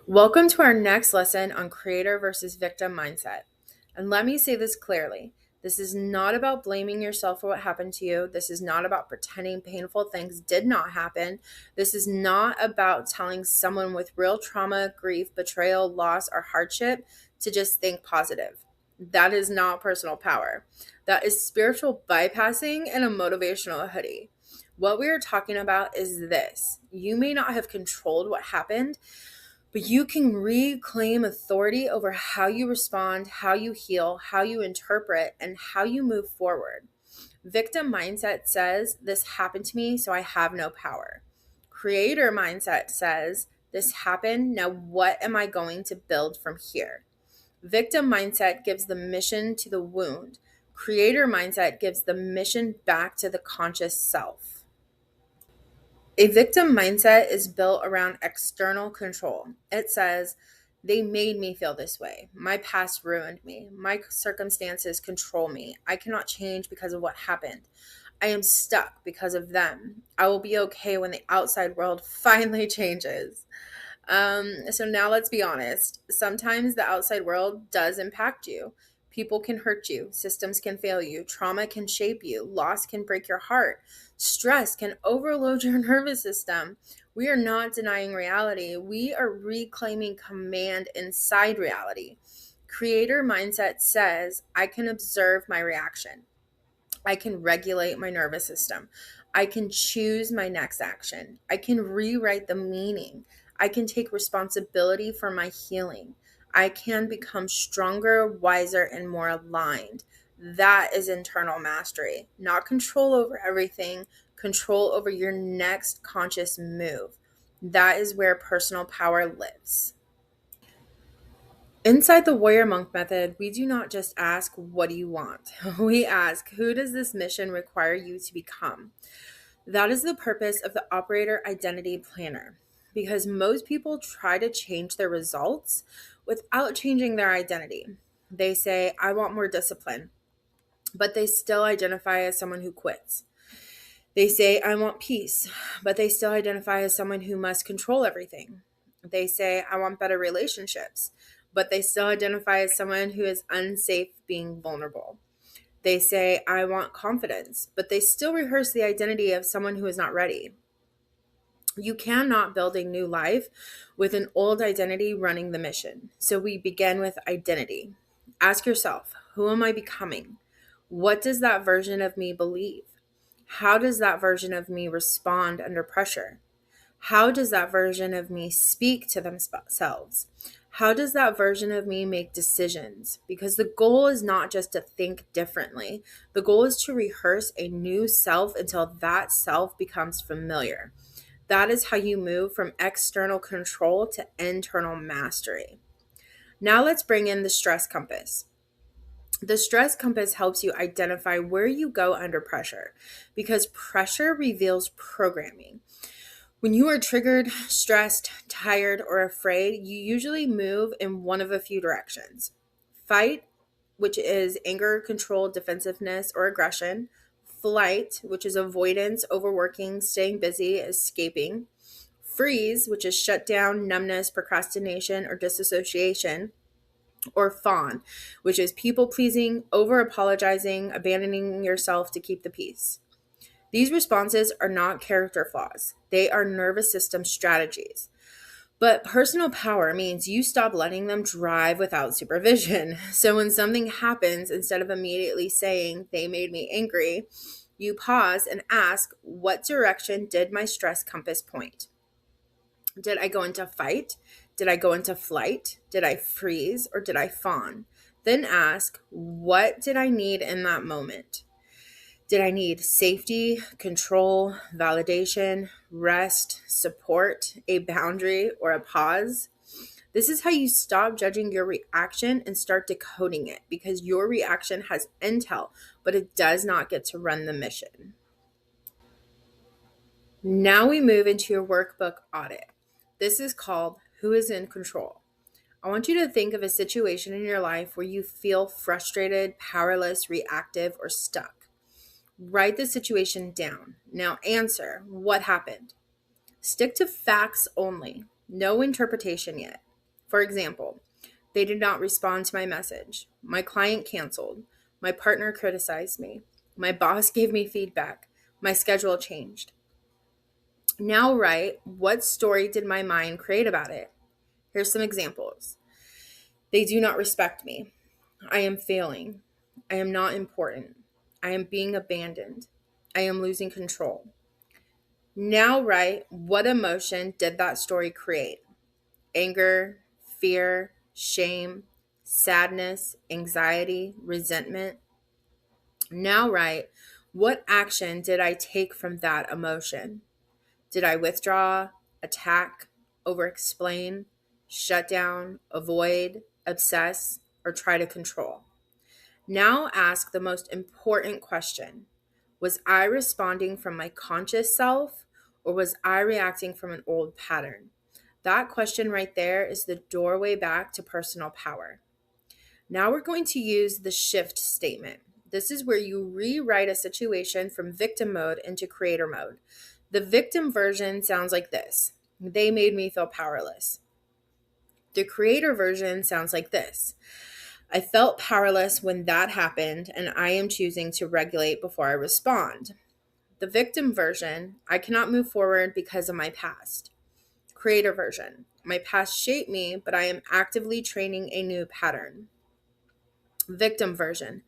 Welcome to our next lesson on creator versus victim mindset. And let me say this clearly. This is not about blaming yourself for what happened to you. This is not about pretending painful things did not happen. This is not about telling someone with real trauma, grief, betrayal, loss, or hardship to just think positive. That is not personal power. That is spiritual bypassing and a motivational hoodie. What we are talking about is this: you may not have controlled what happened, but you can reclaim authority over how you respond, how you heal, how you interpret, and how you move forward. Victim mindset says, "This happened to me, so I have no power." Creator mindset says, "This happened, now what am I going to build from here?" Victim mindset gives the mission to the wound. Creator mindset gives the mission back to the conscious self. A victim mindset is built around external control. It says, they made me feel this way. My past ruined me. My circumstances control me. I cannot change because of what happened. I am stuck because of them. I will be okay when the outside world finally changes. So now let's be honest. Sometimes the outside world does impact you. People can hurt you, systems can fail you, trauma can shape you, loss can break your heart, stress can overload your nervous system. We are not denying reality. We are reclaiming command inside reality. Creator mindset says, I can observe my reaction. I can regulate my nervous system. I can choose my next action. I can rewrite the meaning. I can take responsibility for my healing. I can become stronger, wiser, and more aligned. That is internal mastery, not control over everything, control over your next conscious move. That is where personal power lives. Inside the warrior monk method, we do not just ask, "What do you want?" We ask, "Who does this mission require you to become?" That is the purpose of the operator identity planner, because most people try to change their results without changing their identity. They say, "I want more discipline," but they still identify as someone who quits. They say, "I want peace," but they still identify as someone who must control everything. They say, "I want better relationships," but they still identify as someone who is unsafe being vulnerable. They say, "I want confidence," but they still rehearse the identity of someone who is not ready. You cannot build a new life with an old identity running the mission. So we begin with identity. Ask yourself, who am I becoming? What does that version of me believe? How does that version of me respond under pressure? How does that version of me speak to themselves? How does that version of me make decisions? Because the goal is not just to think differently. The goal is to rehearse a new self until that self becomes familiar. That is how you move from external control to internal mastery. Now let's bring in the stress compass. The stress compass helps you identify where you go under pressure, because pressure reveals programming. When you are triggered, stressed, tired, or afraid, you usually move in one of a few directions: fight, which is anger, control, defensiveness, or aggression; flight, which is avoidance, overworking, staying busy, escaping; freeze, which is shut down, numbness, procrastination, or disassociation; or fawn, which is people pleasing, over apologizing, abandoning yourself to keep the peace. These responses are not character flaws, they are nervous system strategies. But personal power means you stop letting them drive without supervision. So when something happens, instead of immediately saying, "They made me angry," you pause and ask, "What direction did my stress compass point? Did I go into fight? Did I go into flight? Did I freeze? Or did I fawn?" Then ask, what did I need in that moment? Did I need safety, control, validation, rest, support, a boundary, or a pause? This is how you stop judging your reaction and start decoding it, because your reaction has intel, but it does not get to run the mission. Now we move into your workbook audit. This is called Who is in Control. I want you to think of a situation in your life where you feel frustrated, powerless, reactive, or stuck. Write the situation down. Now answer, what happened? Stick to facts only. No interpretation yet. For example, they did not respond to my message. My client canceled. My partner criticized me. My boss gave me feedback. My schedule changed. Now write, what story did my mind create about it? Here's some examples. They do not respect me. I am failing. I am not important. I am being abandoned. I am losing control. Now write, what emotion did that story create? Anger, fear, shame, sadness, anxiety, resentment. Now write, what action did I take from that emotion? Did I withdraw, attack, over explain, shut down, avoid, obsess, or try to control? Now ask the most important question. Was I responding from my conscious self, or was I reacting from an old pattern? That question right there is the doorway back to personal power. Now we're going to use the shift statement. This is where you rewrite a situation from victim mode into creator mode. The victim version sounds like this: they made me feel powerless. The creator version sounds like this: I felt powerless when that happened, and I am choosing to regulate before I respond. The victim version: I cannot move forward because of my past. Creator version: my past shaped me, but I am actively training a new pattern. Victim version: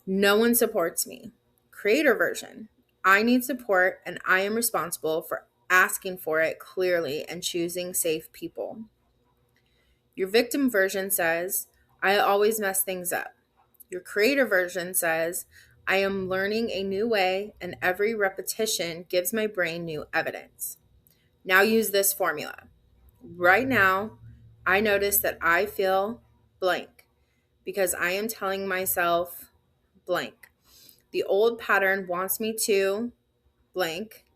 no one supports me. Creator version: I need support, and I am responsible for asking for it clearly and choosing safe people. Your victim version says, I always mess things up. Your creator version says, I am learning a new way, and every repetition gives my brain new evidence. Now use this formula. Right now, I notice that I feel blank because I am telling myself blank. The old pattern wants me to blank.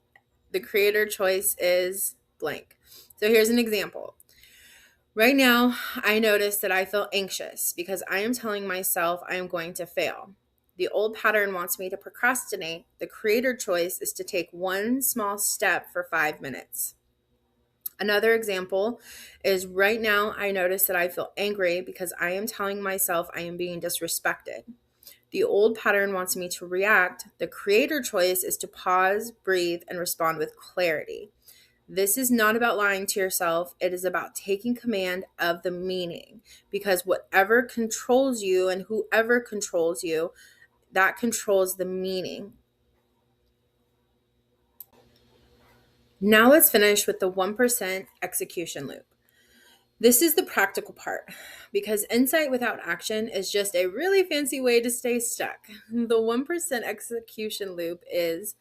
The creator choice is blank. So here's an example. Right now, I notice that I feel anxious because I am telling myself I am going to fail. The old pattern wants me to procrastinate. The creator choice is to take one small step for 5 minutes. Another example is right now I notice that I feel angry because I am telling myself I am being disrespected. The old pattern wants me to react. The creator choice is to pause, breathe, and respond with clarity. This is not about lying to yourself. It is about taking command of the meaning, because whatever controls you and whoever controls you, that controls the meaning. Now let's finish with the 1% execution loop. This is the practical part, because insight without action is just a really fancy way to stay stuck. The 1% execution loop is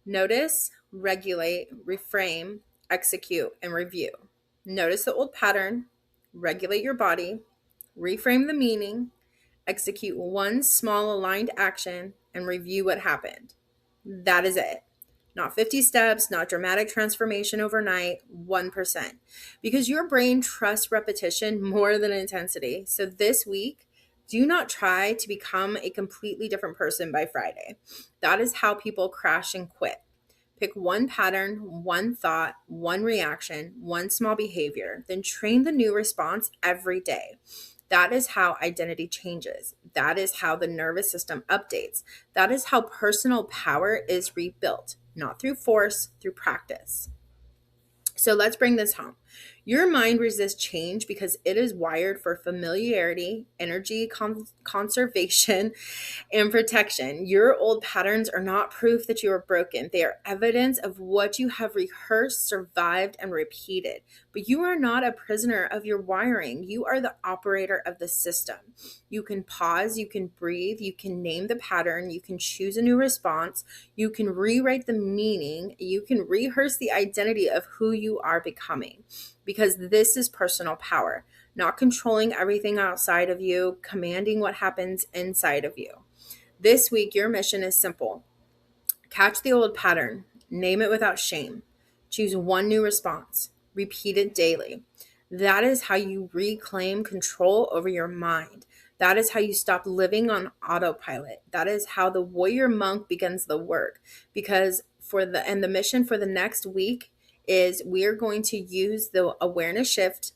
notice, regulate, reframe, execute, and review. Notice the old pattern, regulate your body, reframe the meaning, execute one small aligned action, and review what happened. That is it. Not 50 steps, not dramatic transformation overnight, 1%. Because your brain trusts repetition more than intensity. So this week, do not try to become a completely different person by Friday. That is how people crash and quit. Pick one pattern, one thought, one reaction, one small behavior, then train the new response every day. That is how identity changes. That is how the nervous system updates. That is how personal power is rebuilt, not through force, through practice. So let's bring this home. Your mind resists change because it is wired for familiarity, energy conservation, and protection. Your old patterns are not proof that you are broken. They are evidence of what you have rehearsed, survived, and repeated. But you are not a prisoner of your wiring. You are the operator of the system. You can pause, you can breathe, you can name the pattern, you can choose a new response, you can rewrite the meaning, you can rehearse the identity of who you are becoming. Because this is personal power, not controlling everything outside of you, commanding what happens inside of you. This week, your mission is simple. Catch the old pattern, name it without shame, choose one new response, repeat it daily. That is how you reclaim control over your mind. That is how you stop living on autopilot. That is how the warrior monk begins the work. Because the mission for the next week is we are going to use the awareness shift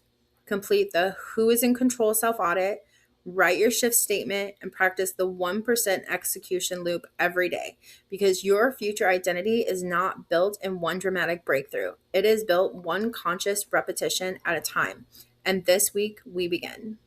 Complete the who is in control self audit, write your shift statement, and practice the 1% execution loop every day, because your future identity is not built in one dramatic breakthrough. It is built one conscious repetition at a time. And this week, we begin.